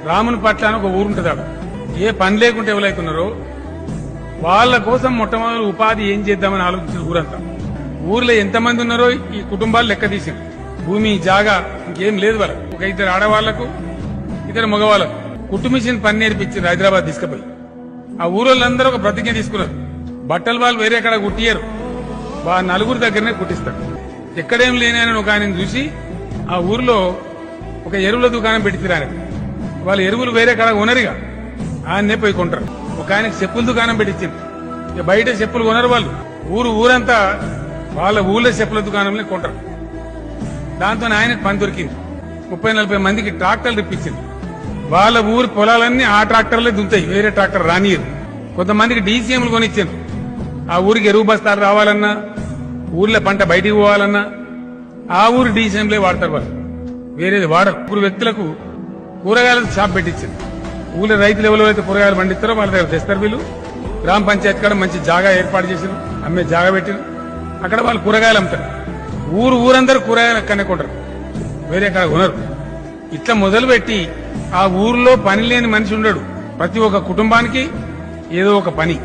రాముని పట్ల అని ఒక ఊరుంటుంది అక్కడ. ఏ పని లేకుంటే ఎవరైతున్నారో వాళ్ళ కోసం మొట్టమొదటి ఉపాధి ఏం చేద్దామని ఆలోచించిన ఊరంతా. ఊర్లో ఎంతమంది ఉన్నారో ఈ కుటుంబాలు లెక్క తీసింది. భూమి జాగా ఇంకేం లేదు వాళ్ళకు. ఒక ఇద్దరు ఆడవాళ్లకు, ఇద్దరు మగవాళ్లకు కుట్టు మిషన్ పని నేర్పించారు హైదరాబాద్ తీసుకుపోయి. ఆ ఊరోళ్ళందరూ ఒక ప్రతిజ్ఞ తీసుకున్నారు, బట్టలు వాళ్ళు వేరే ఎక్కడ కుట్టియరు, వాళ్ళ నలుగురు దగ్గరనే కుట్టిస్తారు. ఎక్కడేం లేని ఒక ఆయన చూసి ఆ ఊర్లో ఒక ఎరువుల దుకాణం పెట్టించారు. వాళ్ళు ఎరువులు వేరే కాడ కొనరుగా, ఆయన్నే పోయి కొంటారు. ఒక ఆయనకి చెప్పుల దుకాణం పెట్టించారు. ఇక బయట చెప్పులు కొనరు వాళ్ళు, ఊరంతా వాళ్ళ ఊళ్ళో చెప్పుల దుకాణంలో కొంటారు. దాంతో ఆయనకు పని దొరికింది. 30-40 మందికి ట్రాక్టర్లు ఇప్పించింది. వాళ్ళ ఊరు పొలాలన్నీ ఆ ట్రాక్టర్లే దుంతాయి, వేరే ట్రాక్టర్ రానియరు. కొంతమందికి డీసీఎంలు కొనిచ్చారు. ఆ ఊరికి ఎరువు బస్తాలు రావాలన్నా, ఊర్లో పంట బయటికి పోవాలన్నా ఆ ఊరు డీసీఎంలే వాడతారు వాళ్ళు, వేరేది వాడరు. ఊరు వ్యక్తులకు కూరగాయల షాప్ పెట్టించారు. ఊళ్ళో రైతులు ఎవరైతే కూరగాయలు పండిస్తారో వాళ్ళ దగ్గర తెస్తారు. వీళ్ళు గ్రామ పంచాయతీ కాడ మంచి జాగా ఏర్పాటు చేసారు, అమ్మే జాగా పెట్టారు. అక్కడ వాళ్ళు కూరగాయలు అమ్ముతారు. ఊరందరూ కూరగాయలు అక్కడనే కొంటారు, వేరే కాడ కొనరు. ఇట్లా మొదలుపెట్టి ఆ ఊర్లో పని లేని మనిషి ఉండడు. ప్రతి ఒక్క కుటుంబానికి ఏదో ఒక పని.